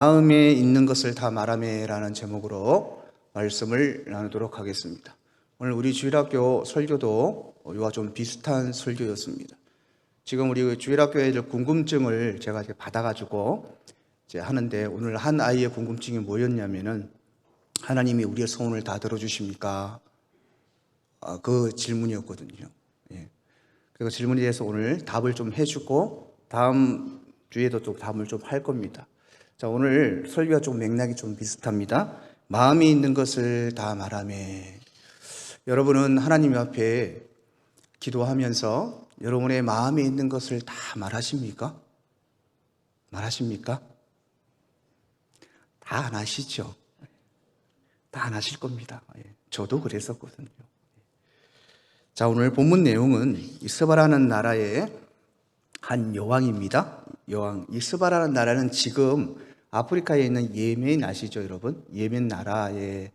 마음에 있는 것을 다 말하매라는 제목으로 말씀을 나누도록 하겠습니다. 오늘 우리 주일학교 설교도 이와 좀 비슷한 설교였습니다. 지금 우리 주일학교 애들 궁금증을 제가 받아가지고 하는데, 오늘 한 아이의 궁금증이 뭐였냐면은 하나님이 우리의 소원을 다 들어주십니까? 그 질문이었거든요. 그래서 질문에 대해서 오늘 답을 좀 해주고 다음 주에도 또 답을 좀 할 겁니다. 자, 오늘 설교가 좀 맥락이 좀 비슷합니다. 마음에 있는 것을 다 말하매. 여러분은 하나님 앞에 기도하면서 여러분의 마음에 있는 것을 다 말하십니까? 말하십니까? 다 안 하시죠? 다 안 하실 겁니다. 저도 그랬었거든요. 자, 오늘 본문 내용은 이스바라는 나라의 한 여왕입니다. 여왕. 이스바라는 나라는 지금 아프리카에 있는 예멘 아시죠, 여러분? 예멘 나라의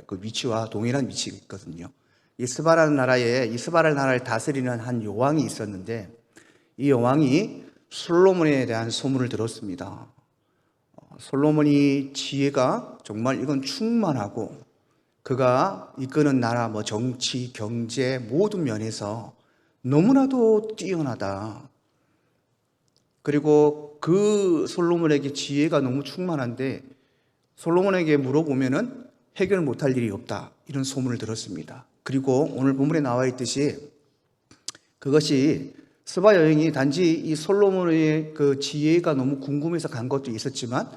그 위치와 동일한 위치가 있거든요. 이스바라는 나라를 다스리는 한 여왕이 있었는데, 이 여왕이 솔로몬에 대한 소문을 들었습니다. 솔로몬이 지혜가 정말 이건 충만하고, 그가 이끄는 나라, 정치, 경제 모든 면에서 너무나도 뛰어나다. 그리고 그 솔로몬에게 지혜가 너무 충만한데 솔로몬에게 물어보면은 해결 못할 일이 없다, 이런 소문을 들었습니다. 그리고 오늘 본문에 나와 있듯이 그것이 스바 여행이 단지 이 솔로몬의 그 지혜가 너무 궁금해서 간 것도 있었지만,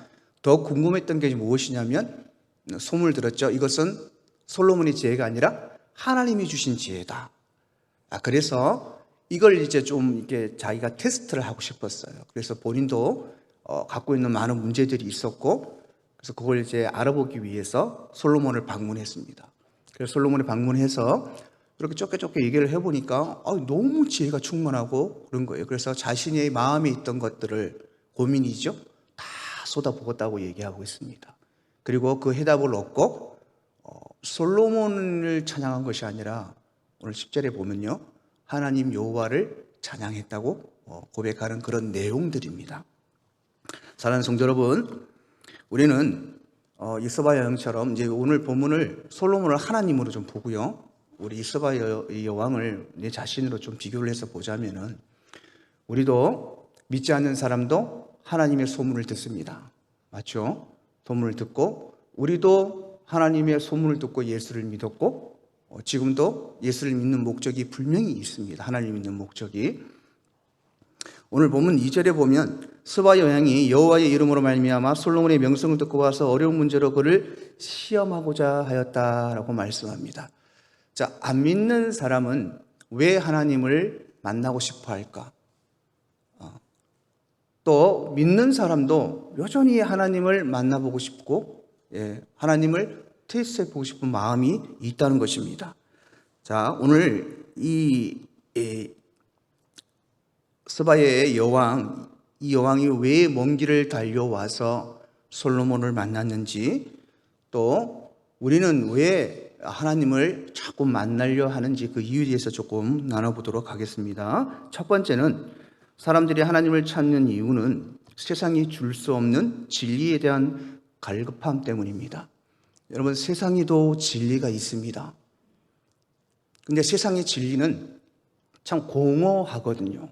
더 궁금했던 게 무엇이냐면 소문을 들었죠. 이것은 솔로몬의 지혜가 아니라 하나님이 주신 지혜다. 그래서 이걸 이제 좀 이렇게 자기가 테스트를 하고 싶었어요. 그래서 본인도 갖고 있는 많은 문제들이 있었고, 그래서 그걸 이제 알아보기 위해서 솔로몬을 방문했습니다. 그래서 솔로몬을 방문해서 이렇게 좁게 얘기를 해보니까 너무 지혜가 충만하고 그런 거예요. 그래서 자신의 마음에 있던 것들을, 고민이죠, 다 쏟아부었다고 얘기하고 있습니다. 그리고 그 해답을 얻고 솔로몬을 찬양한 것이 아니라 오늘 10절에 보면요, 하나님 여호와를 찬양했다고 고백하는 그런 내용들입니다. 사랑하는 성도 여러분, 우리는 이스바 여왕처럼 이제 오늘 본문을 솔로몬을 하나님으로 좀 보고요, 우리 이스바 여왕을 내 자신으로 좀 비교를 해서 보자면은, 우리도 믿지 않는 사람도 하나님의 소문을 듣습니다. 맞죠? 소문을 듣고 우리도 하나님의 소문을 듣고 예수를 믿었고, 지금도 예수를 믿는 목적이 분명히 있습니다. 하나님 믿는 목적이. 오늘 본문 2절에 보면 스바 여왕이 여호와의 이름으로 말미암아 솔로몬의 명성을 듣고 와서 어려운 문제로 그를 시험하고자 하였다라고 말씀합니다. 자, 안 믿는 사람은 왜 하나님을 만나고 싶어 할까? 또 믿는 사람도 여전히 하나님을 만나보고 싶고, 하나님을 테스트해보고 싶은 마음이 있다는 것입니다. 자, 오늘 이 스바의 여왕, 이 여왕이 왜 먼 길을 달려와서 솔로몬을 만났는지, 또 우리는 왜 하나님을 자꾸 만나려 하는지 그 이유에 대해서 조금 나눠보도록 하겠습니다. 첫 번째는 사람들이 하나님을 찾는 이유는 세상이 줄 수 없는 진리에 대한 갈급함 때문입니다. 여러분, 세상에도 진리가 있습니다. 근데 세상의 진리는 참 공허하거든요.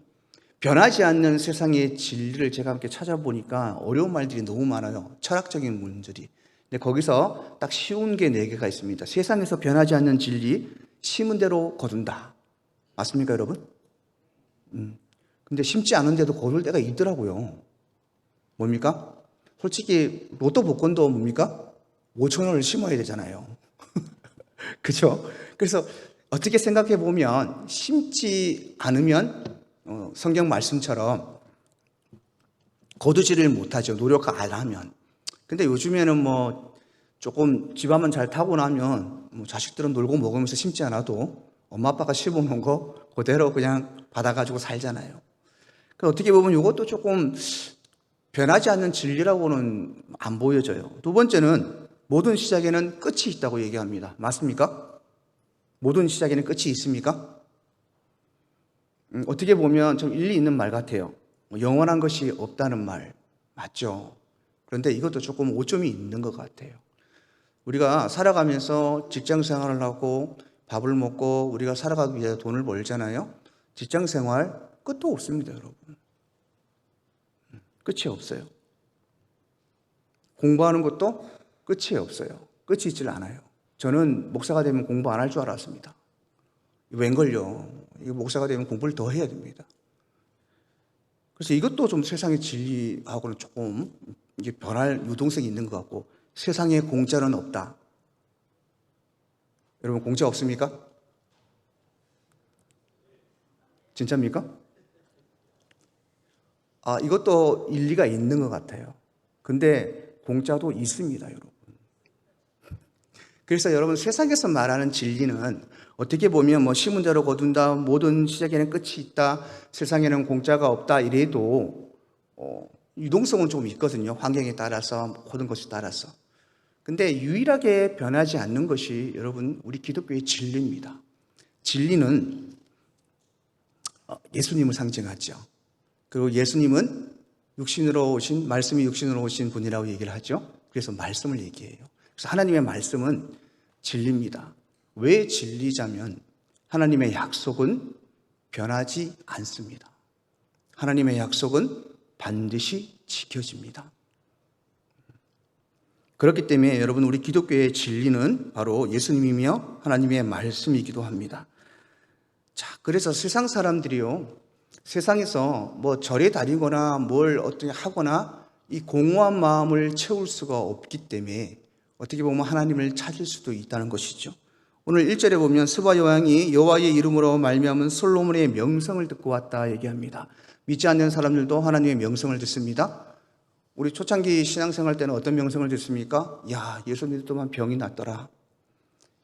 변하지 않는 세상의 진리를 제가 함께 찾아보니까 어려운 말들이 너무 많아요. 철학적인 문제들이. 근데 거기서 딱 쉬운 게 4개가 있습니다. 세상에서 변하지 않는 진리, 심은 대로 거둔다. 맞습니까, 여러분? 근데 심지 않은데도 거둘 때가 있더라고요. 뭡니까? 솔직히 로또 복권도 뭡니까? 5천 원을 심어야 되잖아요. 그죠? 그래서 어떻게 생각해 보면 심지 않으면 성경 말씀처럼 거두지를 못하죠. 노력 안 하면. 근데 요즘에는 조금 집안만 잘 타고 나면 자식들은 놀고 먹으면서 심지 않아도 엄마 아빠가 심어놓은 거 그대로 그냥 받아가지고 살잖아요. 그러니까 어떻게 보면 이것도 조금 변하지 않는 진리라고는 안 보여져요. 두 번째는 모든 시작에는 끝이 있다고 얘기합니다. 맞습니까? 모든 시작에는 끝이 있습니까? 어떻게 보면 좀 일리 있는 말 같아요. 영원한 것이 없다는 말 맞죠? 그런데 이것도 조금 오점이 있는 것 같아요. 우리가 살아가면서 직장 생활을 하고 밥을 먹고 우리가 살아가기 위해 돈을 벌잖아요. 직장 생활 끝도 없습니다, 여러분. 끝이 없어요. 공부하는 것도 끝이 없어요. 끝이 있질 않아요. 저는 목사가 되면 공부 안 할 줄 알았습니다. 웬걸요? 이거 목사가 되면 공부를 더 해야 됩니다. 그래서 이것도 좀 세상의 진리하고는 조금 이게 변할 유동성이 있는 것 같고, 세상에 공짜는 없다. 여러분, 공짜 없습니까? 진짜입니까? 이것도 일리가 있는 것 같아요. 근데 공짜도 있습니다, 여러분. 그래서 여러분, 세상에서 말하는 진리는 어떻게 보면 뭐 시문대로 거둔다, 모든 시작에는 끝이 있다, 세상에는 공짜가 없다 이래도 유동성은 좀 있거든요. 환경에 따라서, 모든 것에 따라서. 근데 유일하게 변하지 않는 것이 여러분, 우리 기독교의 진리입니다. 진리는 예수님을 상징하죠. 그리고 예수님은 육신으로 오신, 말씀이 육신으로 오신 분이라고 얘기를 하죠. 그래서 말씀을 얘기해요. 그래서 하나님의 말씀은 진리입니다. 왜 진리자면 하나님의 약속은 변하지 않습니다. 하나님의 약속은 반드시 지켜집니다. 그렇기 때문에 여러분, 우리 기독교의 진리는 바로 예수님이며 하나님의 말씀이기도 합니다. 자, 그래서 세상 사람들이요, 세상에서 뭐 절에 다니거나 뭘 어떻게 하거나 이 공허한 마음을 채울 수가 없기 때문에 어떻게 보면 하나님을 찾을 수도 있다는 것이죠. 오늘 1절에 보면 스바 여왕이 여호와의 이름으로 말미암은 솔로몬의 명성을 듣고 왔다 얘기합니다. 믿지 않는 사람들도 하나님의 명성을 듣습니다. 우리 초창기 신앙생활 때는 어떤 명성을 듣습니까? 야, 예수 믿을 동안 병이 낫더라.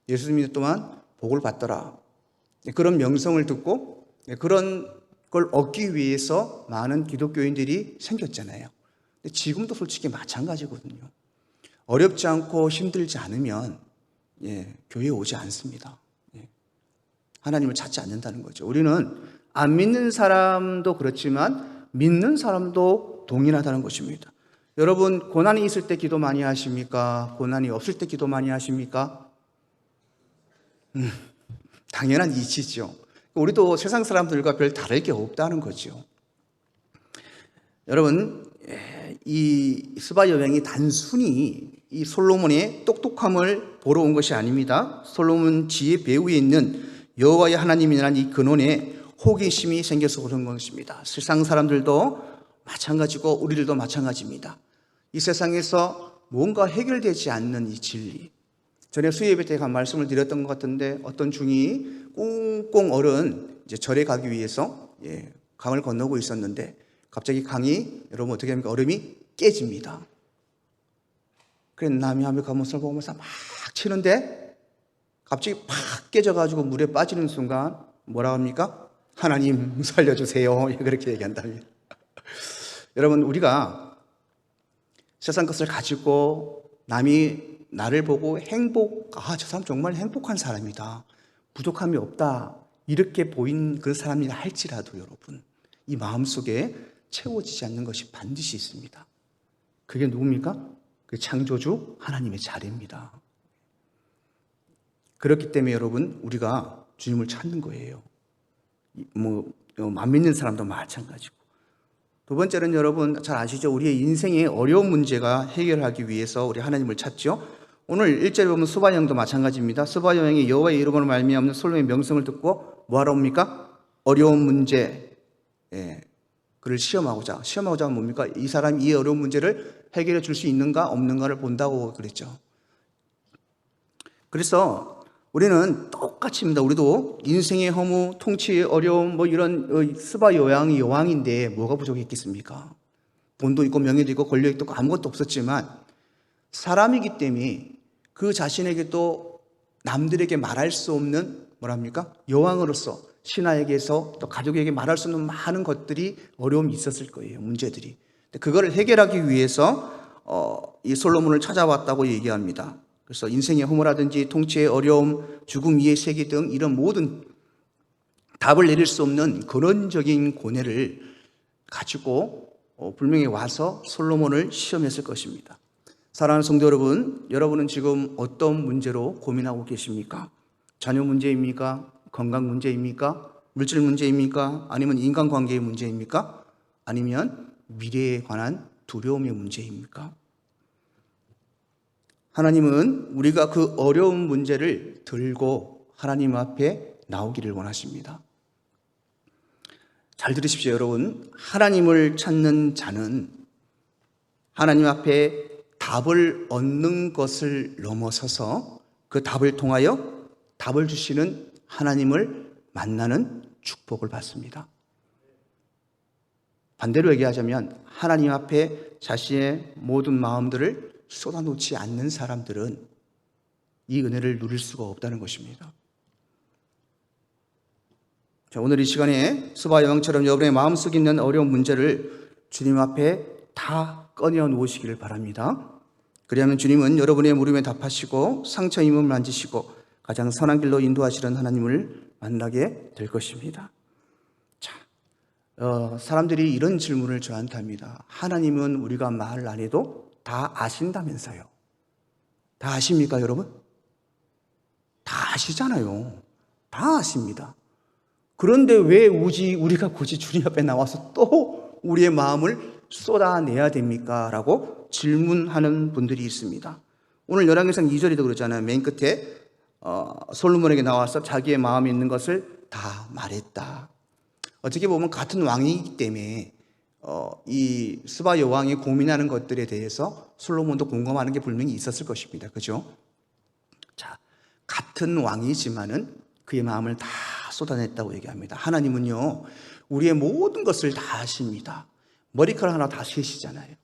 예수 믿을 동안 복을 받더라. 그런 명성을 듣고 그런 걸 얻기 위해서 많은 기독교인들이 생겼잖아요. 근데 지금도 솔직히 마찬가지거든요. 어렵지 않고 힘들지 않으면 교회에 오지 않습니다. 하나님을 찾지 않는다는 거죠. 우리는 안 믿는 사람도 그렇지만 믿는 사람도 동일하다는 것입니다. 여러분, 고난이 있을 때 기도 많이 하십니까? 고난이 없을 때 기도 많이 하십니까? 당연한 이치죠. 우리도 세상 사람들과 별 다를 게 없다는 거죠. 여러분, 이 스바 여왕이 단순히 이 솔로몬의 똑똑함을 보러 온 것이 아닙니다. 솔로몬 지혜 배후에 있는 여호와의 하나님이라는 이 근원에 호기심이 생겨서 그런 것입니다. 세상 사람들도 마찬가지고 우리들도 마찬가지입니다. 이 세상에서 뭔가 해결되지 않는 이 진리. 전에 수요예배 때 말씀을 드렸던 것 같은데 어떤 중이 꽁꽁 얼은 이제 절에 가기 위해서 강을 건너고 있었는데 갑자기 강이 여러분 어떻게 합니까? 얼음이 깨집니다. 그래서 남이 하며 가면서 보면서 막 치는데 갑자기 팍 깨져가지고 물에 빠지는 순간 뭐라 합니까? 하나님 살려주세요. 그렇게 얘기한답니다. 여러분, 우리가 세상 것을 가지고 남이 나를 보고 저 사람 정말 행복한 사람이다, 부족함이 없다, 이렇게 보인 그런 사람이라 할지라도 여러분, 이 마음속에 채워지지 않는 것이 반드시 있습니다. 그게 누굽니까? 그 창조주 하나님의 자리입니다. 그렇기 때문에 여러분, 우리가 주님을 찾는 거예요. 안 믿는 사람도 마찬가지고. 두 번째는 여러분 잘 아시죠? 우리의 인생의 어려운 문제가 해결하기 위해서 우리 하나님을 찾죠. 오늘 1절에 보면 스바 여왕도 마찬가지입니다. 스바 여왕이 여호와의 이름으로 말미암는 솔로몬의 명성을 듣고 뭐하러 옵니까? 어려운 문제, 그를 시험하고자 하면 뭡니까? 이 사람이 이 어려운 문제를 해결해 줄 수 있는가 없는가를 본다고 그랬죠. 그래서 우리는 똑같습니다. 우리도 인생의 허무, 통치의 어려움, 이런 스바 여왕이 여왕인데 뭐가 부족했겠습니까? 돈도 있고 명예도 있고 권력도 있고 아무것도 없었지만 사람이기 때문에 그 자신에게도 남들에게 말할 수 없는 여왕으로서 신하에게서 또 가족에게 말할 수 없는 많은 것들이 어려움이 있었을 거예요. 문제들이. 그거를 해결하기 위해서 이 솔로몬을 찾아왔다고 얘기합니다. 그래서 인생의 허무라든지 통치의 어려움, 죽음 위의 세계 등 이런 모든 답을 내릴 수 없는 근원적인 고뇌를 가지고 분명히 와서 솔로몬을 시험했을 것입니다. 사랑하는 성도 여러분, 여러분은 지금 어떤 문제로 고민하고 계십니까? 자녀 문제입니까? 건강 문제입니까? 물질 문제입니까? 아니면 인간관계의 문제입니까? 아니면 미래에 관한 두려움의 문제입니까? 하나님은 우리가 그 어려운 문제를 들고 하나님 앞에 나오기를 원하십니다. 잘 들으십시오, 여러분. 하나님을 찾는 자는 하나님 앞에 답을 얻는 것을 넘어서서 그 답을 통하여 답을 주시는 하나님을 만나는 축복을 받습니다. 반대로 얘기하자면 하나님 앞에 자신의 모든 마음들을 쏟아놓지 않는 사람들은 이 은혜를 누릴 수가 없다는 것입니다. 자, 오늘 이 시간에 스바 여왕처럼 여러분의 마음속에 있는 어려운 문제를 주님 앞에 다 꺼내어 놓으시기를 바랍니다. 그리하면 주님은 여러분의 물음에 답하시고 상처 임을 만지시고 가장 선한 길로 인도하시는 하나님을 만나게 될 것입니다. 자, 사람들이 이런 질문을 저한테 합니다. 하나님은 우리가 말 안 해도 다 아신다면서요. 다 아십니까, 여러분? 다 아시잖아요. 다 아십니다. 그런데 왜 우리가 굳이 주님 앞에 나와서 또 우리의 마음을 쏟아내야 됩니까? 라고 질문하는 분들이 있습니다. 오늘 열왕기상 2절에도 그러잖아요. 맨 끝에 솔로몬에게 나와서 자기의 마음에 있는 것을 다 말했다. 어떻게 보면 같은 왕이기 때문에 이 스바 여왕이 고민하는 것들에 대해서 솔로몬도 공감하는 게 분명히 있었을 것입니다. 그죠? 자, 같은 왕이지만은 그의 마음을 다 쏟아냈다고 얘기합니다. 하나님은요, 우리의 모든 것을 다 아십니다. 머리카락 하나 다 세시잖아요.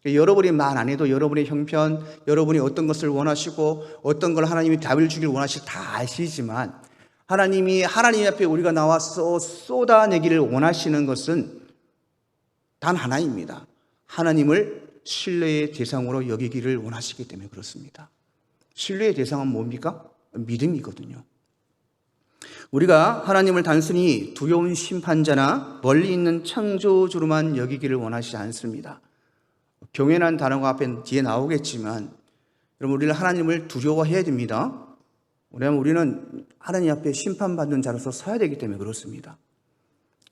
여러분이 말 안 해도 여러분의 형편, 여러분이 어떤 것을 원하시고 어떤 걸 하나님이 답을 주길 원하시고 다 아시지만 하나님이 하나님 앞에 우리가 나와서 쏟아내기를 원하시는 것은 단 하나입니다. 하나님을 신뢰의 대상으로 여기기를 원하시기 때문에 그렇습니다. 신뢰의 대상은 뭡니까? 믿음이거든요. 우리가 하나님을 단순히 두려운 심판자나 멀리 있는 창조주로만 여기기를 원하시지 않습니다. 경외라는 단어가 앞에 뒤에 나오겠지만 여러분, 우리는 하나님을 두려워해야 됩니다. 왜냐하면 우리는 하나님 앞에 심판받는 자로서 서야 되기 때문에 그렇습니다.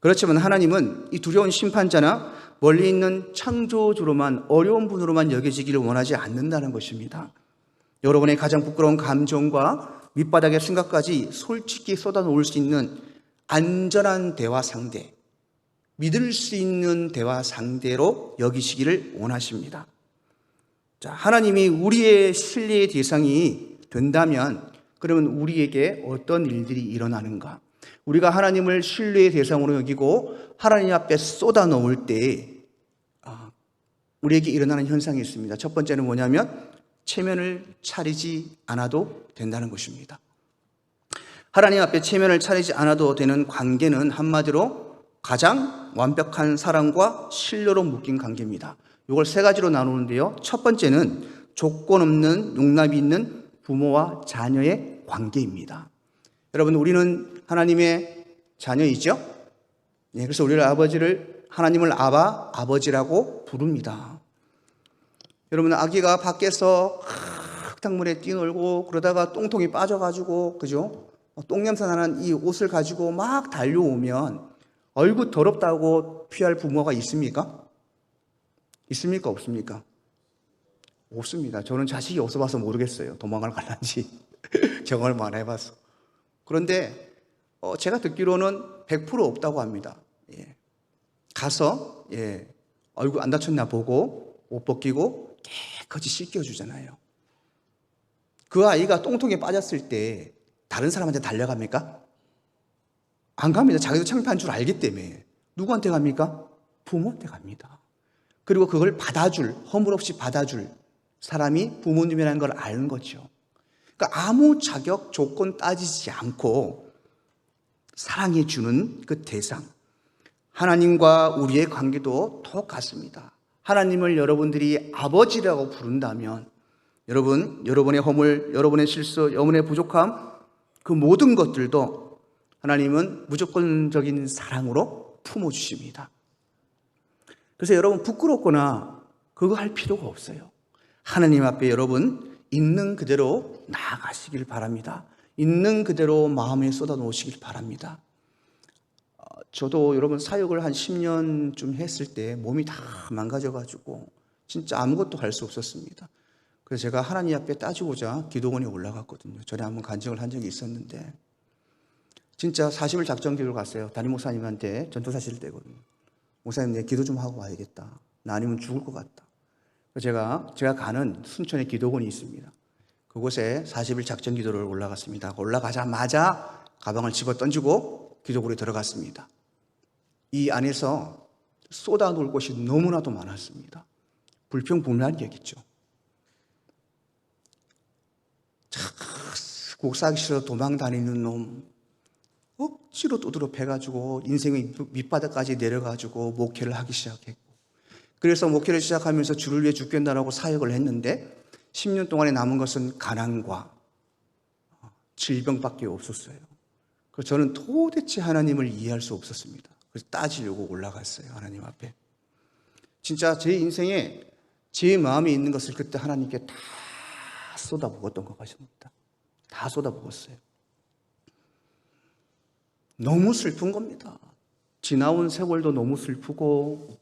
그렇지만 하나님은 이 두려운 심판자나 멀리 있는 창조주로만, 어려운 분으로만 여겨지기를 원하지 않는다는 것입니다. 여러분의 가장 부끄러운 감정과 밑바닥의 생각까지 솔직히 쏟아놓을 수 있는 안전한 대화 상대, 믿을 수 있는 대화 상대로 여기시기를 원하십니다. 자, 하나님이 우리의 신뢰의 대상이 된다면 그러면 우리에게 어떤 일들이 일어나는가? 우리가 하나님을 신뢰의 대상으로 여기고 하나님 앞에 쏟아 놓을 때 우리에게 일어나는 현상이 있습니다. 첫 번째는 뭐냐면 체면을 차리지 않아도 된다는 것입니다. 하나님 앞에 체면을 차리지 않아도 되는 관계는 한마디로 가장 완벽한 사랑과 신뢰로 묶인 관계입니다. 이걸 세 가지로 나누는데요. 첫 번째는 조건 없는 용납이 있는 부모와 자녀의 관계입니다. 여러분, 우리는 하나님의 자녀이죠? 네, 그래서 우리를 하나님을 아버지라고 부릅니다. 여러분, 아기가 밖에서 흙탕물에 뛰놀고 그러다가 똥통이 빠져가지고, 그죠? 똥냄새 나는 이 옷을 가지고 막 달려오면 얼굴 더럽다고 피할 부모가 있습니까? 있습니까? 없습니까? 없습니다. 저는 자식이 없어봐서 모르겠어요. 도망을 갈란지 경험을 많이 해봐서. 그런데 제가 듣기로는 100% 없다고 합니다. 예. 가서 얼굴 안 다쳤나 보고 옷 벗기고 깨끗이 씻겨주잖아요. 그 아이가 똥통에 빠졌을 때 다른 사람한테 달려갑니까? 안 갑니다. 자기도 창피한 줄 알기 때문에. 누구한테 갑니까? 부모한테 갑니다. 그리고 그걸 허물없이 받아줄 사람이 부모님이라는 걸 아는 거죠. 그러니까 아무 자격, 조건 따지지 않고 사랑해 주는 그 대상. 하나님과 우리의 관계도 똑같습니다. 하나님을 여러분들이 아버지라고 부른다면 여러분의 허물, 여러분의 실수, 여러분의 부족함, 그 모든 것들도 하나님은 무조건적인 사랑으로 품어주십니다. 그래서 여러분 부끄럽거나 그거 할 필요가 없어요. 하나님 앞에 여러분 있는 그대로 나아가시길 바랍니다. 있는 그대로 마음에 쏟아 놓으시길 바랍니다. 저도 여러분 사역을 한 10년쯤 했을 때 몸이 다 망가져가지고 진짜 아무것도 할 수 없었습니다. 그래서 제가 하나님 앞에 따지고자 기도원에 올라갔거든요. 전에 한번 간증을 한 적이 있었는데 진짜 40일 작전 기도를 갔어요. 담임 목사님한테 전도사실 때거든요. 목사님, 내 기도 좀 하고 와야겠다. 나 아니면 죽을 것 같다. 그래서 제가 가는 순천에 기도원이 있습니다. 그곳에 40일 작전 기도를 올라갔습니다. 올라가자마자 가방을 집어 던지고 기도실에 들어갔습니다. 이 안에서 쏟아 놓을 것이 너무나도 많았습니다. 불평불만이겠죠. 곡사하기 싫어 도망 다니는 놈, 억지로 두드려 패가지고 인생의 밑바닥까지 내려가지고 목회를 하기 시작했고, 그래서 목회를 시작하면서 주를 위해 죽겠다라고 사역을 했는데 10년 동안에 남은 것은 가난과 질병밖에 없었어요. 그래서 저는 도대체 하나님을 이해할 수 없었습니다. 그래서 따지려고 올라갔어요. 하나님 앞에. 진짜 제 인생에 제 마음에 있는 것을 그때 하나님께 다 쏟아부었던 것 같습니다. 다 쏟아부었어요. 너무 슬픈 겁니다. 지나온 세월도 너무 슬프고,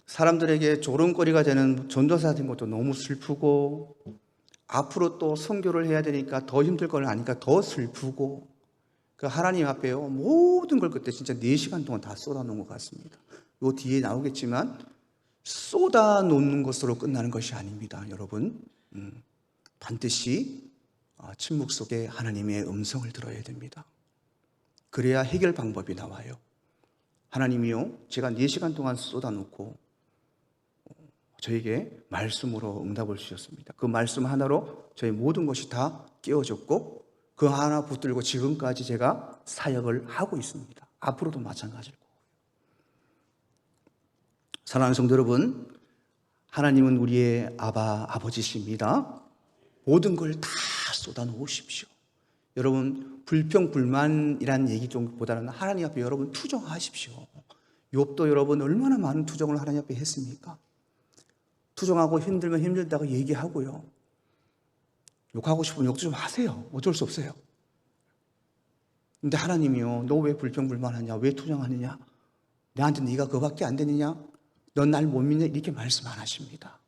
사람들에게 조롱거리가 되는 전도사 된 것도 너무 슬프고, 앞으로 또 선교를 해야 되니까 더 힘들 걸 아니까 더 슬프고, 그 하나님 앞에요 모든 걸 그때 진짜 4시간 동안 다 쏟아놓은 것 같습니다. 요 뒤에 나오겠지만 쏟아놓는 것으로 끝나는 것이 아닙니다. 여러분, 반드시 침묵 속에 하나님의 음성을 들어야 됩니다. 그래야 해결 방법이 나와요. 하나님이요, 제가 4시간 동안 쏟아놓고 저에게 말씀으로 응답을 주셨습니다. 그 말씀 하나로 저의 모든 것이 다 깨어졌고, 그 하나 붙들고 지금까지 제가 사역을 하고 있습니다. 앞으로도 마찬가지일 거고요. 사랑하는 성도 여러분, 하나님은 우리의 아버지십니다. 모든 걸 다 쏟아놓으십시오. 여러분, 불평불만이란 얘기 보다는 하나님 앞에 여러분 투정하십시오. 욥도 여러분 얼마나 많은 투정을 하나님 앞에 했습니까? 투정하고 힘들면 힘들다고 얘기하고요. 욕하고 싶으면 욕도 좀 하세요. 어쩔 수 없어요. 근데 하나님이요, 너 왜 불평불만하냐? 왜 투정하느냐? 나한테 네가 그거밖에 안 되느냐? 넌 날 못 믿냐? 이렇게 말씀 안 하십니다.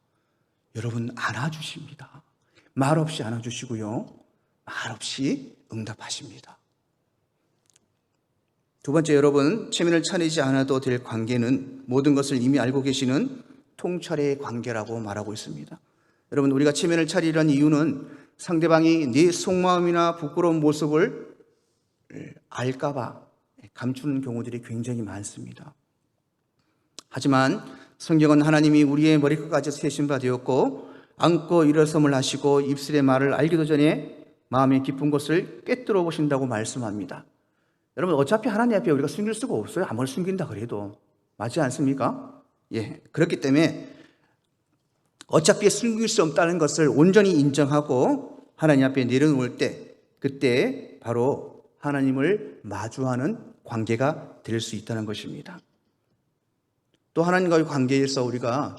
여러분 안아주십니다. 말없이 안아주시고요, 말없이 응답하십니다. 두 번째, 여러분 체면을 차리지 않아도 될 관계는 모든 것을 이미 알고 계시는 통찰의 관계라고 말하고 있습니다. 여러분, 우리가 체면을 차리려는 이유는 상대방이 네 속마음이나 부끄러운 모습을 알까봐 감추는 경우들이 굉장히 많습니다. 하지만 성경은 하나님이 우리의 머리끝까지 세신 바 되었고, 앉고 일어섬을 하시고 입술의 말을 알기도 전에 마음의 깊은 것을 꿰뚫어 보신다고 말씀합니다. 여러분, 어차피 하나님 앞에 우리가 숨길 수가 없어요. 아무리 숨긴다 그래도. 맞지 않습니까? 예, 그렇기 때문에 어차피 숨길 수 없다는 것을 온전히 인정하고 하나님 앞에 내려놓을 때, 그때 바로 하나님을 마주하는 관계가 될 수 있다는 것입니다. 또 하나님과의 관계에서 우리가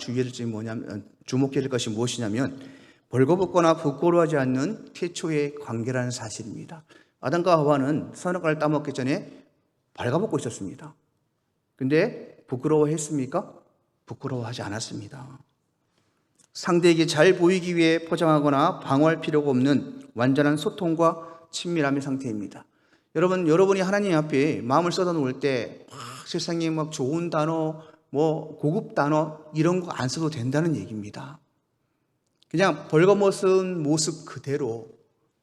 주목해야 될 것이 무엇이냐면, 벌거벗거나 부끄러워하지 않는 태초의 관계라는 사실입니다. 아담과 하와는 선악과를 따먹기 전에 발가벗고 있었습니다. 근데 부끄러워했습니까? 부끄러워하지 않았습니다. 상대에게 잘 보이기 위해 포장하거나 방어할 필요가 없는 완전한 소통과 친밀함의 상태입니다. 여러분이 하나님 앞에 마음을 쏟아놓을 때 세상에 막 좋은 단어, 고급 단어 이런 거 안 써도 된다는 얘기입니다. 그냥 벌거벗은 모습 그대로,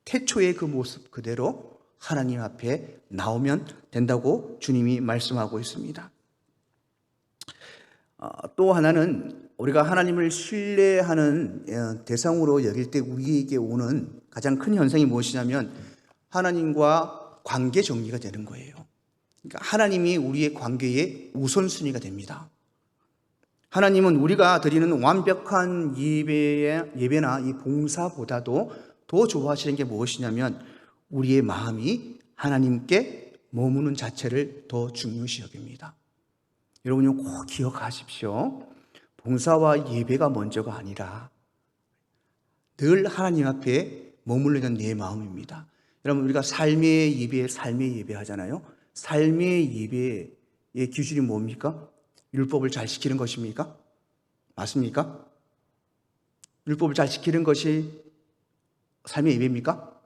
태초의 그 모습 그대로 하나님 앞에 나오면 된다고 주님이 말씀하고 있습니다. 또 하나는 우리가 하나님을 신뢰하는 대상으로 여길 때 우리에게 오는 가장 큰 현상이 무엇이냐면 하나님과 관계 정리가 되는 거예요. 그러니까 하나님이 우리의 관계의 우선순위가 됩니다. 하나님은 우리가 드리는 완벽한 예배나 이 봉사보다도 더 좋아하시는 게 무엇이냐면 우리의 마음이 하나님께 머무는 자체를 더 중요시 여깁니다. 여러분 꼭 기억하십시오. 봉사와 예배가 먼저가 아니라 늘 하나님 앞에 머물르는 내 마음입니다. 여러분 우리가 삶의 예배 하잖아요. 삶의 예배의 기준이 뭡니까? 율법을 잘 지키는 것입니까? 맞습니까? 율법을 잘 지키는 것이 삶의 예배입니까?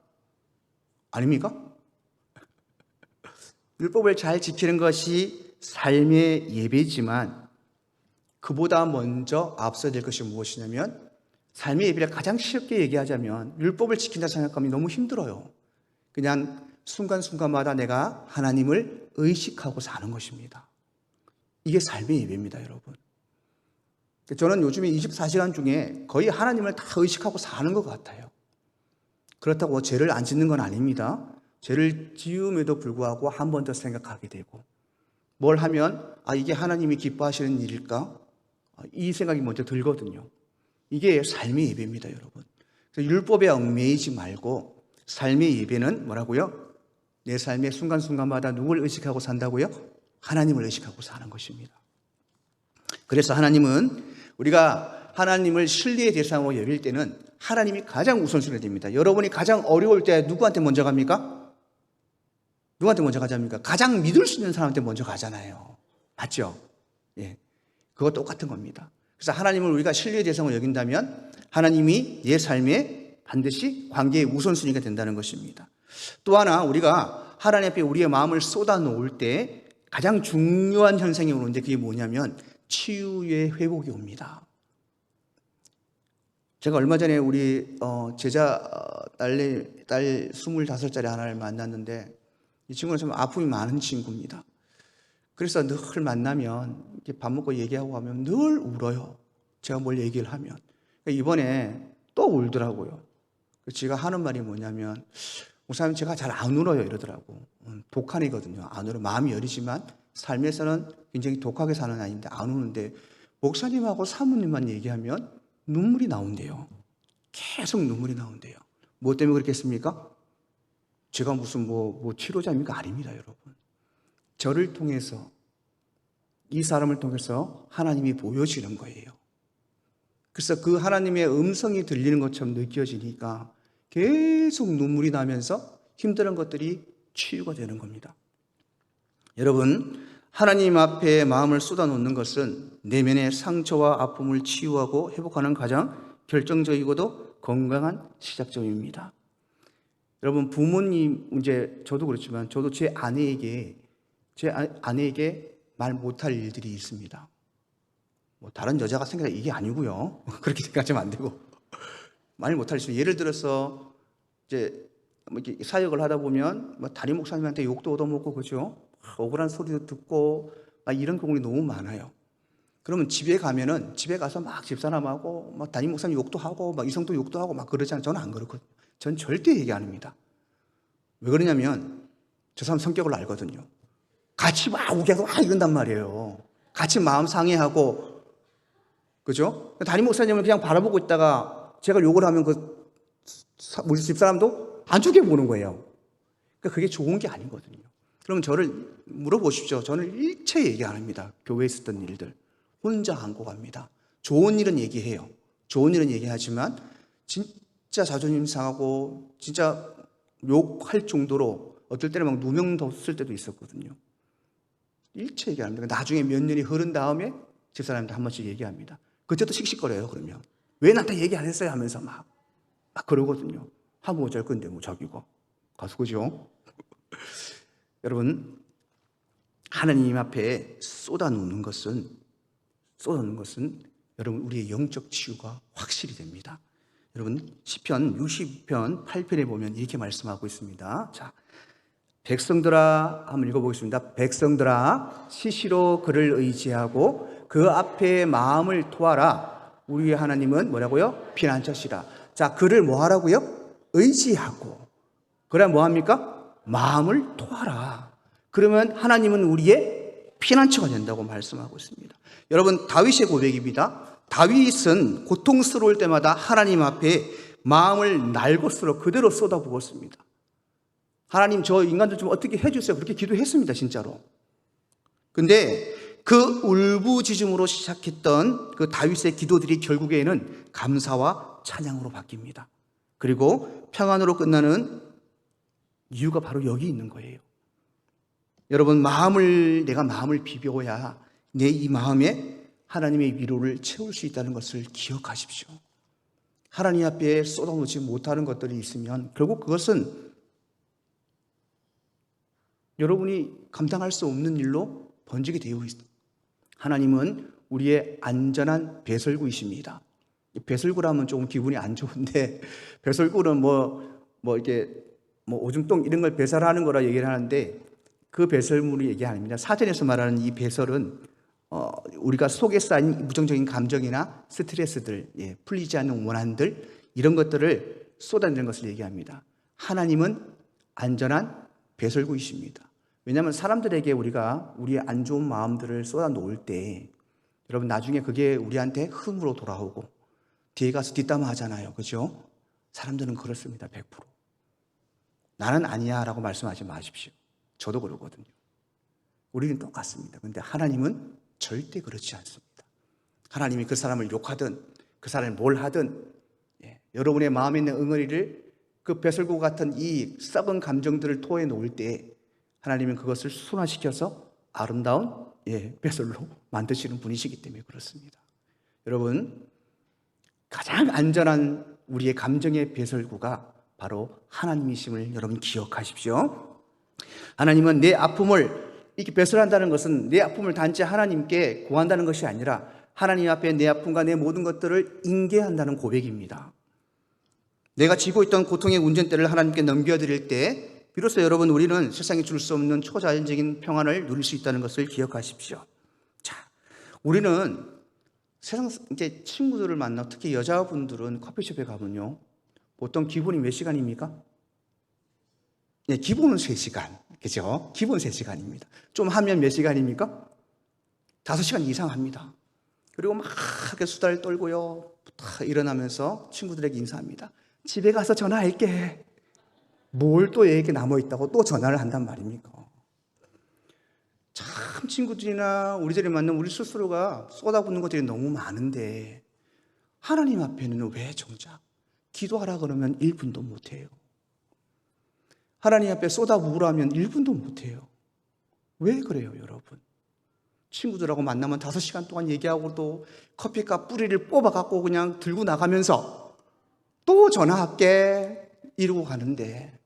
아닙니까? 율법을 잘 지키는 것이 삶의 예배지만 그보다 먼저 앞서야 될 것이 무엇이냐면 삶의 예배를 가장 쉽게 얘기하자면 율법을 지킨다 생각하면 너무 힘들어요. 그냥 순간순간마다 내가 하나님을 의식하고 사는 것입니다. 이게 삶의 예배입니다, 여러분. 저는 요즘에 24시간 중에 거의 하나님을 다 의식하고 사는 것 같아요. 그렇다고 죄를 안 짓는 건 아닙니다. 죄를 지음에도 불구하고 한 번 더 생각하게 되고 뭘 하면 이게 하나님이 기뻐하시는 일일까? 이 생각이 먼저 들거든요. 이게 삶의 예배입니다, 여러분. 그래서 율법에 얽매이지 말고 삶의 예배는 뭐라고요? 내 삶의 순간순간마다 누굴 의식하고 산다고요? 하나님을 의식하고 사는 것입니다. 그래서 하나님은 우리가 하나님을 신뢰의 대상으로 여길 때는 하나님이 가장 우선순위가 됩니다. 여러분이 가장 어려울 때 누구한테 먼저 갑니까? 누구한테 먼저 가자입니까? 가장 믿을 수 있는 사람한테 먼저 가잖아요. 맞죠? 예. 그거 똑같은 겁니다. 그래서 하나님을 우리가 신뢰의 대상으로 여긴다면 하나님이 내 삶에 반드시 관계의 우선순위가 된다는 것입니다. 또 하나 우리가 하나님 앞에 우리의 마음을 쏟아놓을 때 가장 중요한 현상이 오는데 그게 뭐냐면 치유의 회복이 옵니다. 제가 얼마 전에 우리 제자 딸 25살짜리 하나를 만났는데 이 친구는 좀 아픔이 많은 친구입니다. 그래서 늘 만나면 이렇게 밥 먹고 얘기하고 하면 늘 울어요. 제가 뭘 얘기를 하면. 이번에 또 울더라고요. 제가 하는 말이 뭐냐면 목사님 제가 잘 안 울어요 이러더라고. 독한이거든요. 안 울어. 마음이 여리지만 삶에서는 굉장히 독하게 사는 아이인데 안 우는데 목사님하고 사모님만 얘기하면 눈물이 나온대요. 계속 눈물이 나온대요. 뭐 때문에 그렇겠습니까? 제가 무슨 뭐 치료자입니까? 아닙니다, 여러분. 저를 통해서 이 사람을 통해서 하나님이 보여지는 거예요. 그래서 그 하나님의 음성이 들리는 것처럼 느껴지니까 계속 눈물이 나면서 힘든 것들이 치유가 되는 겁니다. 여러분, 하나님 앞에 마음을 쏟아놓는 것은 내면의 상처와 아픔을 치유하고 회복하는 가장 결정적이고도 건강한 시작점입니다. 여러분, 부모님, 이제 저도 그렇지만 저도 제 아내에게 말 못할 일들이 있습니다. 뭐 다른 여자가 생각해 이게 아니고요. 그렇게 생각하면 안 되고 말 못할 수. 예를 들어서 이제 이렇게 사역을 하다 보면 담임 목사님한테 욕도 얻어먹고 그죠? 억울한 소리도 듣고 이런 경우가 너무 많아요. 그러면 집에 가서 막 집사람하고 담임 목사님 욕도 하고 이성도 욕도 하고 그러잖아요. 저는 안 그렇거든요. 전 절대 얘기 안 합니다. 왜 그러냐면 저 사람 성격을 알거든요. 같이 막 우겨서 이런단 말이에요. 같이 마음 상해하고 그죠? 담임 목사님을 그냥 바라보고 있다가 제가 욕을 하면 우리 집사람도 안 좋게 보는 거예요. 그러니까 그게 좋은 게 아니거든요. 그럼 저를 물어보십시오. 저는 일체 얘기 안 합니다. 교회에 있었던 일들 혼자 안고 갑니다. 좋은 일은 얘기해요. 좋은 일은 얘기하지만 진짜 자존심 상하고 진짜 욕할 정도로 어떨 때는 누명 뒀을 때도 있었거든요. 일체 얘기 안 합니다. 나중에 몇 년이 흐른 다음에 집사람한테 한 번씩 얘기합니다. 그때도 씩씩거려요. 그러면 왜 나한테 얘기 안 했어요 하면서 막 그러거든요. 하면 어쩔 건데 자기가 가서 그죠? 여러분, 하나님 앞에 쏟아놓는 것은 여러분 우리의 영적 치유가 확실히 됩니다. 여러분 시편 60편 8편에 보면 이렇게 말씀하고 있습니다. 자, 백성들아 한번 읽어보겠습니다. 백성들아 시시로 그를 의지하고 그 앞에 마음을 토하라. 우리의 하나님은 뭐라고요? 피난처시라. 자, 그를 뭐 하라고요? 의지하고. 그래 뭐합니까? 마음을 토하라. 그러면 하나님은 우리의 피난처가 된다고 말씀하고 있습니다. 여러분 다윗의 고백입니다. 다윗은 고통스러울 때마다 하나님 앞에 마음을 날것으로 그대로 쏟아부었습니다. 하나님 저 인간들 좀 어떻게 해주세요. 그렇게 기도했습니다. 진짜로. 근데 그 울부짖음으로 시작했던 그 다윗의 기도들이 결국에는 감사와 찬양으로 바뀝니다. 그리고 평안으로 끝나는 이유가 바로 여기 있는 거예요. 여러분, 내가 마음을 비벼야 내 이 마음에 하나님의 위로를 채울 수 있다는 것을 기억하십시오. 하나님 앞에 쏟아놓지 못하는 것들이 있으면 결국 그것은 여러분이 감당할 수 없는 일로 번지게 되어 있습니다. 하나님은 우리의 안전한 배설구이십니다. 배설구라면 조금 기분이 안 좋은데, 배설구는 이렇게 오줌똥 이런 걸 배설하는 거라 얘기를 하는데, 그 배설물이 얘기 아닙니다. 사전에서 말하는 이 배설은 우리가 속에 쌓인 부정적인 감정이나 스트레스들, 풀리지 않는 원한들, 이런 것들을 쏟아내는 것을 얘기합니다. 하나님은 안전한 배설구이십니다. 왜냐하면 사람들에게 우리가 우리의 안 좋은 마음들을 쏟아놓을 때 여러분 나중에 그게 우리한테 흠으로 돌아오고 뒤에 가서 뒷담화 하잖아요. 그죠? 사람들은 그렇습니다. 100%. 나는 아니야 라고 말씀하지 마십시오. 저도 그러거든요. 우리는 똑같습니다. 그런데 하나님은 절대 그렇지 않습니다. 하나님이 그 사람을 욕하든 그 사람이 뭘 하든 여러분의 마음에 있는 응어리를 그 배설구 같은 이 썩은 감정들을 토해 놓을 때 하나님은 그것을 순화시켜서 아름다운 배설로 만드시는 분이시기 때문에 그렇습니다. 여러분, 가장 안전한 우리의 감정의 배설구가 바로 하나님이심을 여러분 기억하십시오. 하나님은 내 아픔을 이렇게 배설한다는 것은 내 아픔을 단지 하나님께 고한다는 것이 아니라 하나님 앞에 내 아픔과 내 모든 것들을 인계한다는 고백입니다. 내가 지고 있던 고통의 운전대를 하나님께 넘겨드릴 때 비로소 여러분 우리는 세상에 줄 수 없는 초자연적인 평안을 누릴 수 있다는 것을 기억하십시오. 자, 우리는 세상 이제 친구들을 만나 특히 여자분들은 커피숍에 가면요 보통 기본이 몇 시간입니까? 기본은 3시간. 그죠? 기본 3시간입니다. 좀 하면 몇 시간입니까? 5시간 이상 합니다. 그리고 막 수다를 떨고요. 다 일어나면서 친구들에게 인사합니다. 집에 가서 전화할게. 뭘 또 얘기 남아있다고 또 전화를 한단 말입니까? 참 친구들이나 우리들이 만난 우리 스스로가 쏟아붓는 것들이 너무 많은데 하나님 앞에는 왜 정작 기도하라 그러면 1분도 못해요. 하나님 앞에 쏟아부으라면 1분도 못해요. 왜 그래요, 여러분? 친구들하고 만나면 5시간 동안 얘기하고도 커피값 뿌리를 뽑아갖고 그냥 들고 나가면서 또 전화할게 이러고 가는데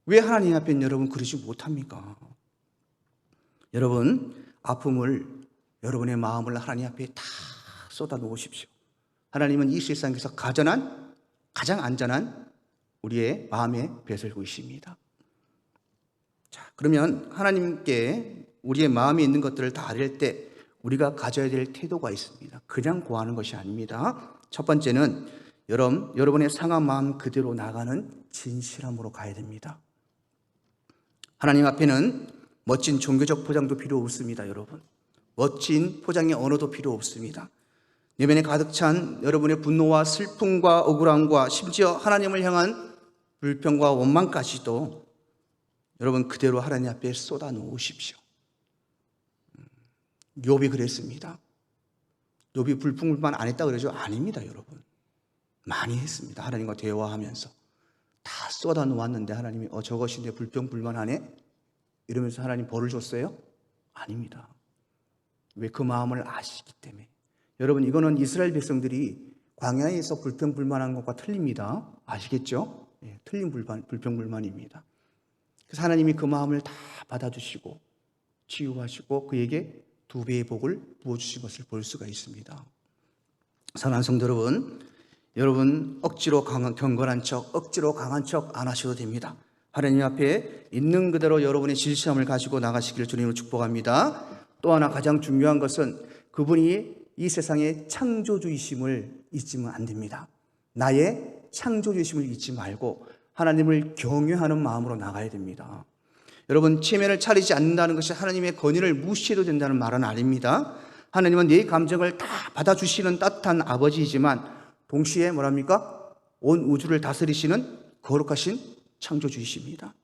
왜 하나님 앞에 여러분 그러지 못합니까? 여러분, 아픔을 여러분의 마음을 하나님 앞에 다 쏟아놓으십시오. 하나님은 이 세상에서 가장 안전한 우리의 마음의 배설구이십니다. 자, 그러면 하나님께 우리의 마음에 있는 것들을 다 아릴 때 우리가 가져야 될 태도가 있습니다. 그냥 고하는 것이 아닙니다. 첫 번째는 여러분의 상한 마음 그대로 나가는 진실함으로 가야 됩니다. 하나님 앞에는 멋진 종교적 포장도 필요 없습니다, 여러분. 멋진 포장의 언어도 필요 없습니다. 내면에 가득 찬 여러분의 분노와 슬픔과 억울함과 심지어 하나님을 향한 불평과 원망까지도 여러분 그대로 하나님 앞에 쏟아 놓으십시오. 욥이 그랬습니다. 욥이 불평불만 안 했다 그러죠? 아닙니다, 여러분. 많이 했습니다. 하나님과 대화하면서 다 쏟아 놓았는데 하나님이 저것이 내 불평불만하네? 이러면서 하나님 벌을 줬어요? 아닙니다. 왜? 그 마음을 아시기 때문에. 여러분, 이거는 이스라엘 백성들이 광야에서 불평불만한 것과 틀립니다. 아시겠죠? 틀린 불평불만입니다. 그래서 하나님이 그 마음을 다 받아주시고 치유하시고 그에게 2배의 복을 부어주신 것을 볼 수가 있습니다. 사랑하는 성도 여러분 억지로 경건한 척, 억지로 강한 척 안 하셔도 됩니다. 하나님 앞에 있는 그대로 여러분의 진실함을 가지고 나가시기를 주님으로 축복합니다. 또 하나 가장 중요한 것은 그분이 이 세상의 창조주이심을 잊으면 안 됩니다. 나의 창조주이심을 잊지 말고 하나님을 경외하는 마음으로 나가야 됩니다. 여러분, 체면을 차리지 않는다는 것이 하나님의 권위를 무시해도 된다는 말은 아닙니다. 하나님은 내 감정을 다 받아주시는 따뜻한 아버지이지만 동시에 온 우주를 다스리시는 거룩하신 창조주이십니다.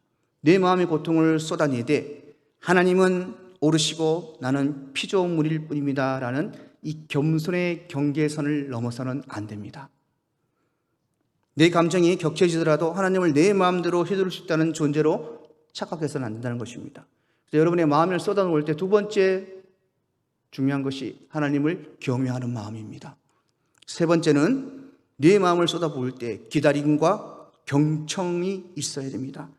내 마음의 고통을 쏟아내되 하나님은 오르시고 나는 피조물일 뿐입니다 라는 이 겸손의 경계선을 넘어서는 안 됩니다. 내 감정이 격해지더라도 하나님을 내 마음대로 휘두를 수 있다는 존재로 착각해서는 안 된다는 것입니다. 그래서 여러분의 마음을 쏟아놓을 때 두 번째 중요한 것이 하나님을 경외하는 마음입니다. 세 번째는 내 마음을 쏟아부을 때 기다림과 경청이 있어야 됩니다.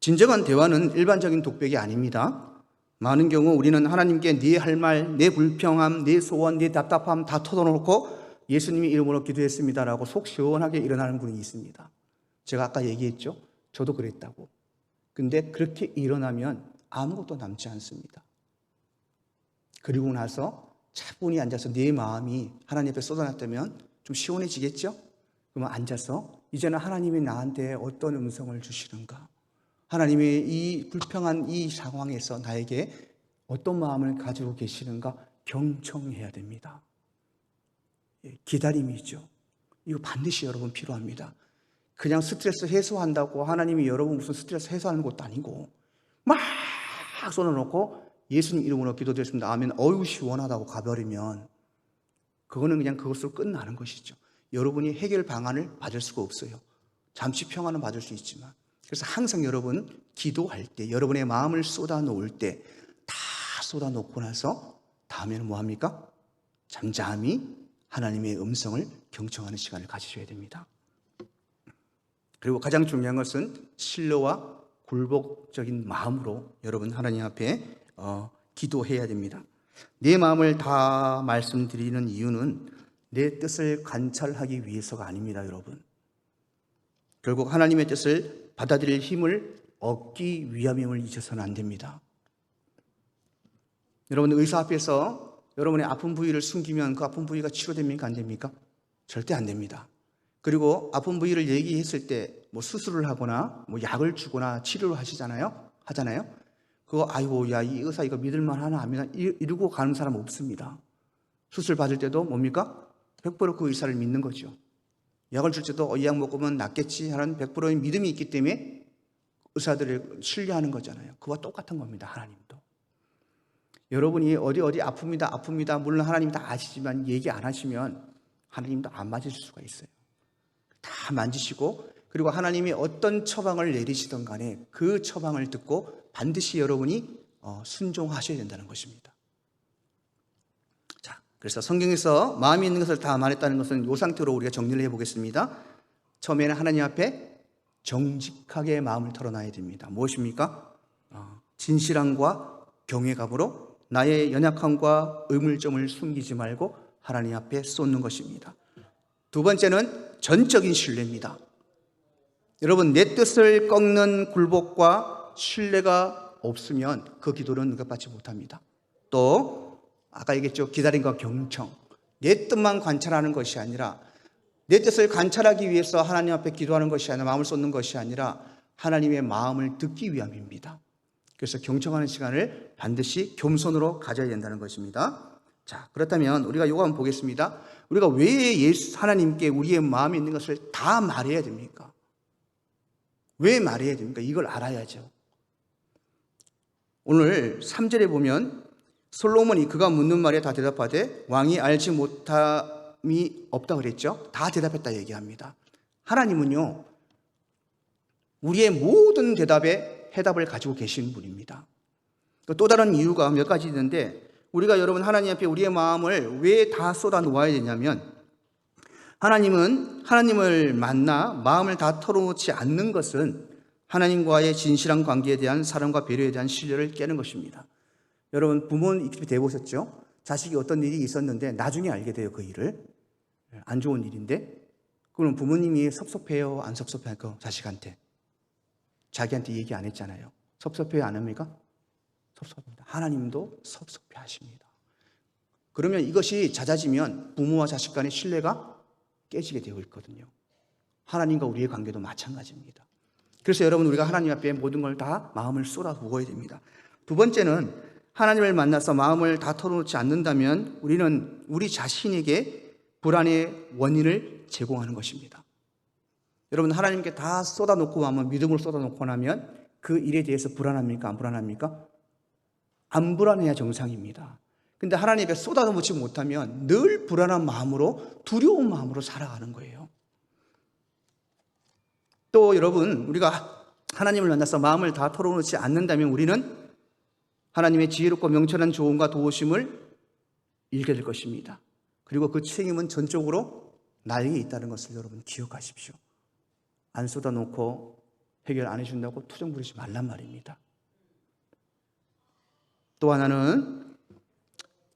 진정한 대화는 일반적인 독백이 아닙니다. 많은 경우 우리는 하나님께 네 할 말, 내 불평함, 내 소원, 내 답답함 다 터놓고 예수님의 이름으로 기도했습니다라고 속 시원하게 일어나는 분이 있습니다. 제가 아까 얘기했죠. 저도 그랬다고. 근데 그렇게 일어나면 아무것도 남지 않습니다. 그리고 나서 차분히 앉아서 내 마음이 하나님 앞에 쏟아놨다면 좀 시원해지겠죠? 그러면 앉아서 이제는 하나님이 나한테 어떤 음성을 주시는가? 하나님의 이 불평한 이 상황에서 나에게 어떤 마음을 가지고 계시는가? 경청해야 됩니다. 기다림이죠. 이거 반드시 여러분 필요합니다. 그냥 스트레스 해소한다고 하나님이 여러분 무슨 스트레스 해소하는 것도 아니고 막 쏟아놓고 예수님 이름으로 기도드렸습니다. 아멘. 어유 시원하다고 가버리면 그거는 그냥 그것으로 끝나는 것이죠. 여러분이 해결 방안을 받을 수가 없어요. 잠시 평안은 받을 수 있지만. 그래서 항상 여러분 기도할 때 여러분의 마음을 쏟아놓을 때 다 쏟아놓고 나서 다음에는 뭐합니까? 잠잠히 하나님의 음성을 경청하는 시간을 가지셔야 됩니다. 그리고 가장 중요한 것은 신뢰와 굴복적인 마음으로 여러분 하나님 앞에 기도해야 됩니다. 내 마음을 다 말씀드리는 이유는 내 뜻을 관찰하기 위해서가 아닙니다, 여러분. 결국 하나님의 뜻을 받아들일 힘을 얻기 위함임을 잊어서는 안 됩니다. 여러분 의사 앞에서 여러분의 아픈 부위를 숨기면 그 아픈 부위가 치료됩니까? 안 됩니까? 절대 안 됩니다. 그리고 아픈 부위를 얘기했을 때 뭐 수술을 하거나 뭐 약을 주거나 치료를 하잖아요. 그거 아이고 야 이 의사 이거 믿을만 하나 안 믿나 이러고 가는 사람 없습니다. 수술 받을 때도 뭡니까? 100% 그 의사를 믿는 거죠. 약을 줄 때도 이 약 먹으면 낫겠지 하는 100%의 믿음이 있기 때문에 의사들을 신뢰하는 거잖아요. 그와 똑같은 겁니다. 하나님도. 여러분이 어디 아픕니다. 물론 하나님 다 아시지만 얘기 안 하시면 하나님도 안 맞으실 수가 있어요. 다 만지시고 그리고 하나님이 어떤 처방을 내리시든 간에 그 처방을 듣고 반드시 여러분이 순종하셔야 된다는 것입니다. 자, 그래서 성경에서 마음이 있는 것을 다 말했다는 것은 이 상태로 우리가 정리를 해보겠습니다. 처음에는 하나님 앞에 정직하게 마음을 털어놔야 됩니다. 무엇입니까? 진실함과 경외감으로 나의 연약함과 의물점을 숨기지 말고 하나님 앞에 쏟는 것입니다. 두 번째는 전적인 신뢰입니다. 여러분 내 뜻을 꺾는 굴복과 신뢰가 없으면 그 기도는 응답받지 못합니다. 또 아까 얘기했죠. 기다림과 경청. 내 뜻만 관찰하는 것이 아니라 내 뜻을 관찰하기 위해서 하나님 앞에 기도하는 것이 아니라 마음을 쏟는 것이 아니라 하나님의 마음을 듣기 위함입니다. 그래서 경청하는 시간을 반드시 겸손으로 가져야 된다는 것입니다. 자, 그렇다면 우리가 이거 한번 보겠습니다. 우리가 왜 하나님께 우리의 마음에 있는 것을 다 말해야 됩니까? 왜 말해야 됩니까? 이걸 알아야죠. 오늘 3절에 보면 솔로몬이 그가 묻는 말에 다 대답하되 왕이 알지 못함이 없다 그랬죠. 다 대답했다 얘기합니다. 하나님은요 우리의 모든 대답에 해답을 가지고 계신 분입니다. 또 다른 이유가 몇 가지 있는데 우리가 여러분 하나님 앞에 우리의 마음을 왜 다 쏟아 놓아야 되냐면 하나님은 하나님을 만나 마음을 다 털어놓지 않는 것은 하나님과의 진실한 관계에 대한 사랑과 배려에 대한 신뢰를 깨는 것입니다. 여러분 부모는 이렇게 대보셨죠? 자식이 어떤 일이 있었는데 나중에 알게 돼요. 그 일을. 안 좋은 일인데 그럼 부모님이 섭섭해요? 안 섭섭해요? 자식한테. 자기한테 얘기 안 했잖아요. 섭섭해요? 안 합니까? 섭섭합니다. 하나님도 섭섭해 하십니다. 그러면 이것이 잦아지면 부모와 자식 간의 신뢰가 깨지게 되어 있거든요. 하나님과 우리의 관계도 마찬가지입니다. 그래서 여러분 우리가 하나님 앞에 모든 걸 다 마음을 쏟아부어야 됩니다. 두 번째는 하나님을 만나서 마음을 다 털어놓지 않는다면 우리는 우리 자신에게 불안의 원인을 제공하는 것입니다. 여러분 하나님께 다 쏟아놓고 하면 믿음으로 쏟아놓고 나면 그 일에 대해서 불안합니까? 안 불안합니까? 안 불안해야 정상입니다. 근데 하나님 앞에 쏟아놓지 못하면 늘 불안한 마음으로, 두려운 마음으로 살아가는 거예요. 또 여러분, 우리가 하나님을 만나서 마음을 다 털어놓지 않는다면 우리는 하나님의 지혜롭고 명철한 조언과 도우심을 잃게 될 것입니다. 그리고 그 책임은 전적으로 나에게 있다는 것을 여러분 기억하십시오. 안 쏟아놓고 해결 안 해준다고 투정 부리지 말란 말입니다. 또 하나는,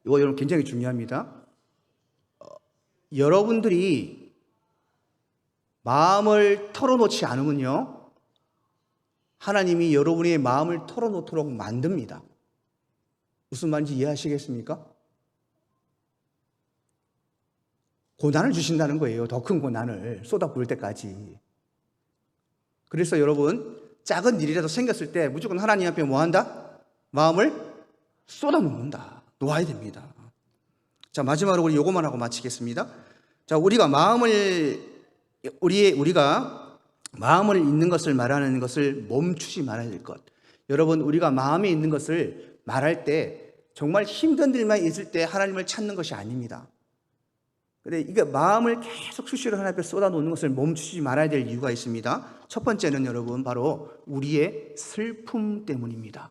이거 여러분 굉장히 중요합니다. 여러분들이 마음을 털어놓지 않으면요, 하나님이 여러분의 마음을 털어놓도록 만듭니다. 무슨 말인지 이해하시겠습니까? 고난을 주신다는 거예요. 더 큰 고난을 쏟아 부을 때까지. 그래서 여러분, 작은 일이라도 생겼을 때 무조건 하나님 앞에 뭐 한다? 마음을 쏟아 놓는다. 놓아야 됩니다. 자, 마지막으로 우리 요것만 하고 마치겠습니다. 자, 우리가 마음을 있는 것을 말하는 것을 멈추지 말아야 될 것. 여러분, 우리가 마음에 있는 것을 말할 때 정말 힘든 일만 있을 때 하나님을 찾는 것이 아닙니다. 근데 이게 마음을 계속 수시로 하나님 앞에 쏟아놓는 것을 멈추지 말아야 될 이유가 있습니다. 첫 번째는 여러분, 바로 우리의 슬픔 때문입니다.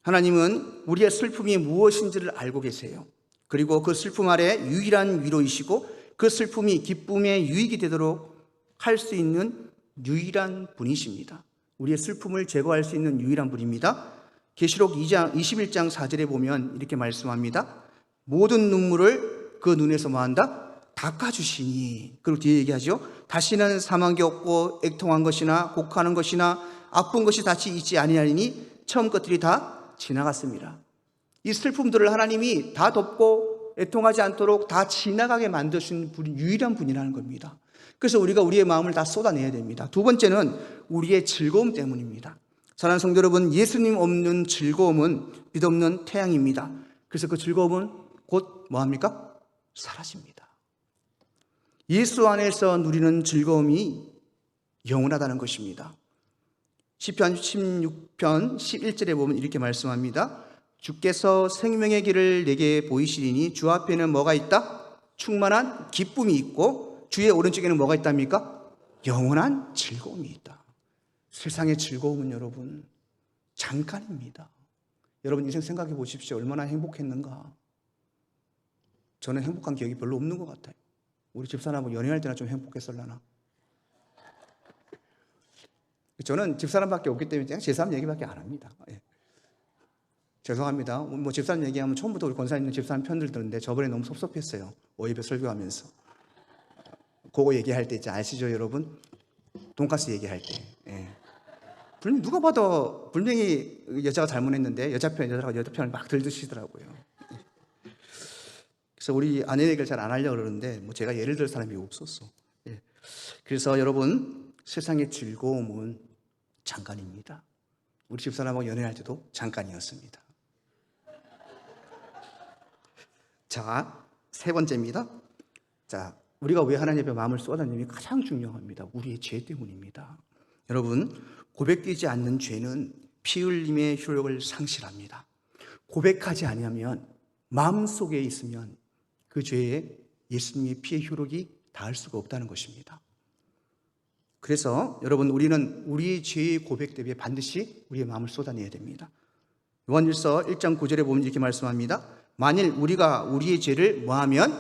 하나님은 우리의 슬픔이 무엇인지를 알고 계세요. 그리고 그 슬픔 아래 유일한 위로이시고 그 슬픔이 기쁨의 유익이 되도록 할 수 있는 유일한 분이십니다. 우리의 슬픔을 제거할 수 있는 유일한 분입니다. 계시록 21장 4절에 보면 이렇게 말씀합니다. 모든 눈물을 그 눈에서 뭐한다? 닦아주시니. 그리고 뒤에 얘기하죠. 다시는 사망이 없고 애통한 것이나 곡하는 것이나 아픈 것이 다시 있지 아니하리니 처음 것들이 다 지나갔습니다. 이 슬픔들을 하나님이 다 덮고 애통하지 않도록 다 지나가게 만드신 분이 유일한 분이라는 겁니다. 그래서 우리가 우리의 마음을 다 쏟아내야 됩니다. 두 번째는 우리의 즐거움 때문입니다. 사랑하는 성도 여러분, 예수님 없는 즐거움은 빛없는 태양입니다. 그래서 그 즐거움은 곧 뭐합니까? 사라집니다. 예수 안에서 누리는 즐거움이 영원하다는 것입니다. 시편 16편 11절에 보면 이렇게 말씀합니다. 주께서 생명의 길을 내게 보이시리니 주 앞에는 뭐가 있다? 충만한 기쁨이 있고 주의 오른쪽에는 뭐가 있답니까? 영원한 즐거움이 있다. 세상의 즐거움은 여러분 잠깐입니다. 여러분 인생 생각해 보십시오. 얼마나 행복했는가. 저는 행복한 기억이 별로 없는 것 같아요. 우리 집사람하고 연애할 때나 좀 행복했을라나. 저는 집사람밖에 없기 때문에 그냥 집사람 얘기밖에 안 합니다. 예. 죄송합니다. 뭐 집사람 얘기하면 처음부터 우리 권사님 집사람 편들 드는데 저번에 너무 섭섭했어요. 오예배 설교하면서. 그거 얘기할 때 이제 아시죠, 여러분? 돈가스 얘기할 때. 예. 누가 봐도 분명히 여자가 잘못했는데 여자 편을 막 들드시더라고요. 그래서 우리 아내 얘기를 잘 안 하려고 그러는데 뭐 제가 예를 들 사람이 없었어. 예. 그래서 여러분, 세상의 즐거움은 잠깐입니다. 우리 집사람하고 연애할 때도 잠깐이었습니다. 자, 세 번째입니다. 자, 우리가 왜 하나님 앞에 마음을 쏟아내는 게 가장 중요합니다. 우리의 죄 때문입니다. 여러분, 고백되지 않는 죄는 피 흘림의 효력을 상실합니다. 고백하지 아니하면 마음속에 있으면 그 죄에 예수님의 피의 효력이 닿을 수가 없다는 것입니다. 그래서 여러분, 우리는 우리의 죄의 고백 대비에 반드시 우리의 마음을 쏟아내야 됩니다. 요한일서 1장 9절에 보면 이렇게 말씀합니다. 만일 우리가 우리의 죄를 뭐하면?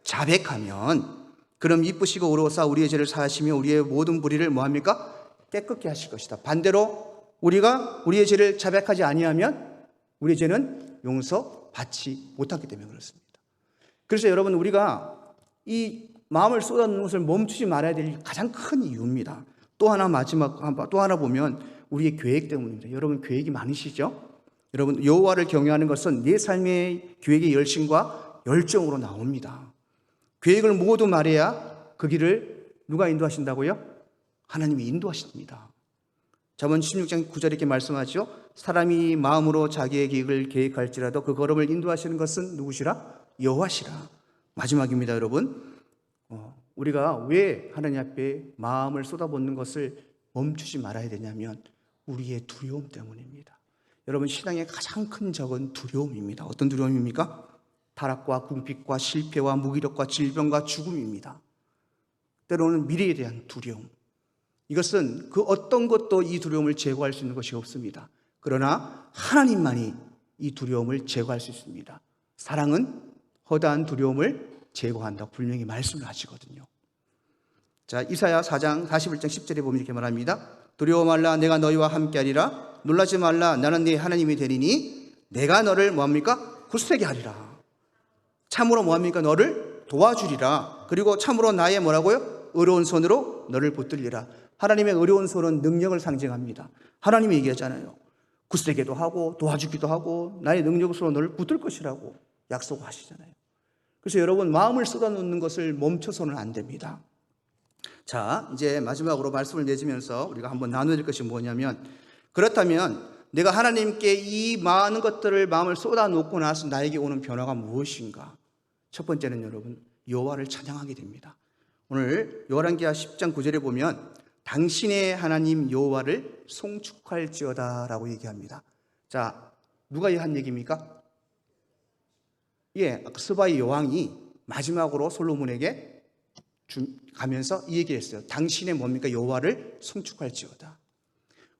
자백하면 그럼 이쁘시고 의로우사 우리의 죄를 사하시며 우리의 모든 불의를 뭐합니까? 깨끗게 하실 것이다. 반대로 우리가 우리의 죄를 자백하지 아니하면 우리의 죄는 용서받지 못하기 때문에 그렇습니다. 그래서 여러분, 우리가 이 마음을 쏟아놓는 것을 멈추지 말아야 될 가장 큰 이유입니다. 또 하나 보면 우리의 계획 때문입니다. 여러분 계획이 많으시죠? 여러분, 여호와를 경외하는 것은 내 삶의 계획의 열심과 열정으로 나옵니다. 계획을 모두 말해야 그 길을 누가 인도하신다고요? 하나님이 인도하십니다. 잠언 16장 9절에 이렇게 말씀하죠. 사람이 마음으로 자기의 계획을 계획할지라도 그 걸음을 인도하시는 것은 누구시라? 여호와시라. 마지막입니다, 여러분. 우리가 왜 하나님 앞에 마음을 쏟아붓는 것을 멈추지 말아야 되냐면 우리의 두려움 때문입니다. 여러분, 신앙의 가장 큰 적은 두려움입니다. 어떤 두려움입니까? 타락과 궁핍과 실패와 무기력과 질병과 죽음입니다. 때로는 미래에 대한 두려움. 이것은 그 어떤 것도 이 두려움을 제거할 수 있는 것이 없습니다. 그러나 하나님만이 이 두려움을 제거할 수 있습니다. 사랑은 허다한 두려움을 제거한다고 분명히 말씀을 하시거든요. 자, 이사야 4장 41장 10절에 보면 이렇게 말합니다. 두려워 말라, 내가 너희와 함께하리라. 놀라지 말라, 나는 네 하나님이 되리니 내가 너를 뭐합니까? 굳세게 하리라. 참으로 뭐합니까? 너를 도와주리라. 그리고 참으로 나의 뭐라고요? 의로운 손으로 너를 붙들리라. 하나님의 의로운 손은 능력을 상징합니다. 하나님이 얘기하잖아요. 굳세게도 하고 도와주기도 하고 나의 능력으로 너를 붙들 것이라고 약속하시잖아요. 그래서 여러분, 마음을 쏟아놓는 것을 멈춰서는 안 됩니다. 자, 이제 마지막으로 말씀을 맺으면서 우리가 한번 나눠야 될 것이 뭐냐면, 그렇다면 내가 하나님께 이 많은 것들을 마음을 쏟아놓고 나서 나에게 오는 변화가 무엇인가? 첫 번째는 여러분, 여호와를 찬양하게 됩니다. 오늘 요한계시록 10장 9절에 보면 당신의 하나님 여호와를 송축할지어다 라고 얘기합니다. 자, 누가 한 얘기입니까? 예, 스바의 여왕이 마지막으로 솔로몬에게 가면서 이 얘기를 했어요. 당신의 뭡니까? 여호와를 송축할지어다.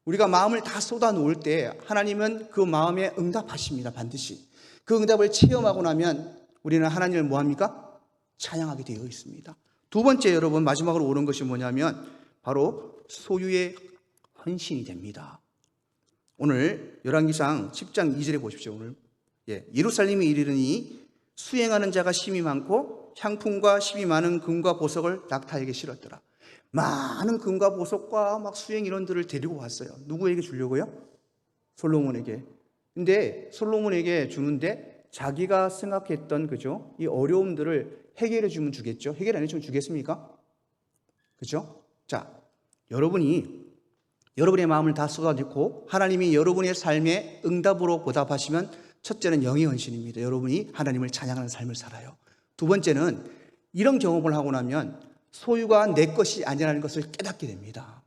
우리가 마음을 다 쏟아놓을 때 하나님은 그 마음에 응답하십니다. 반드시. 그 응답을 체험하고 나면 우리는 하나님을 뭐합니까? 찬양하게 되어 있습니다. 두 번째, 여러분, 마지막으로 오는 것이 뭐냐면 바로 소유의 헌신이 됩니다. 오늘 열왕기상 10장 2절에 보십시오. 오늘 예루살렘에 이르르니 수행하는 자가 심이 많고 향품과 심이 많은 금과 보석을 낙타에게 실었더라. 많은 금과 보석과 막 수행 인원들을 데리고 왔어요. 누구에게 주려고요? 솔로몬에게. 근데 솔로몬에게 주는데 자기가 생각했던, 그죠? 이 어려움들을 해결해 주면 주겠죠. 해결 안 해주면 주겠습니까? 그죠? 자, 여러분이 여러분의 마음을 다 쏟아놓고 하나님이 여러분의 삶에 응답으로 보답하시면, 첫째는 영의 헌신입니다. 여러분이 하나님을 찬양하는 삶을 살아요. 두 번째는 이런 경험을 하고 나면 소유가 내 것이 아니라는 것을 깨닫게 됩니다.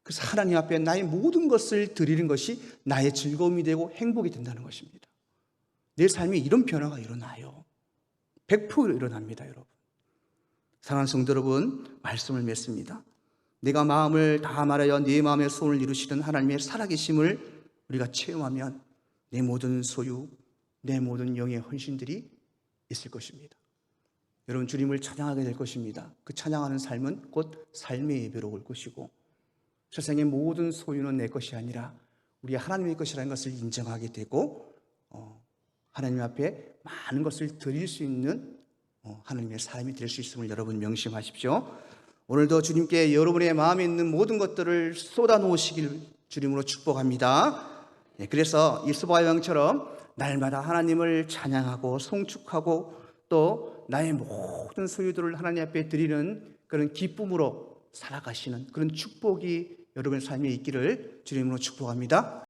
그래서 하나님 앞에 나의 모든 것을 드리는 것이 나의 즐거움이 되고 행복이 된다는 것입니다. 내 삶에 이런 변화가 일어나요. 100% 일어납니다, 여러분. 사랑하는 성도 여러분, 말씀을 맺습니다. 내가 마음을 다 말하여 네 마음의 소원을 이루시는 하나님의 살아계심을 우리가 체험하면 내 모든 소유, 내 모든 영의 헌신들이 있을 것입니다. 여러분, 주님을 찬양하게 될 것입니다. 그 찬양하는 삶은 곧 삶의 예배로 올 것이고, 세상의 모든 소유는 내 것이 아니라 우리 하나님의 것이라는 것을 인정하게 되고, 하나님 앞에 많은 것을 드릴 수 있는 하나님의 사람이 될 수 있음을 여러분 명심하십시오. 오늘도 주님께 여러분의 마음에 있는 모든 것들을 쏟아놓으시길 주님으로 축복합니다. 그래서 이 스바의 왕처럼 날마다 하나님을 찬양하고 송축하고 또 나의 모든 소유들을 하나님 앞에 드리는 그런 기쁨으로 살아가시는 그런 축복이 여러분의 삶에 있기를 주님으로 축복합니다.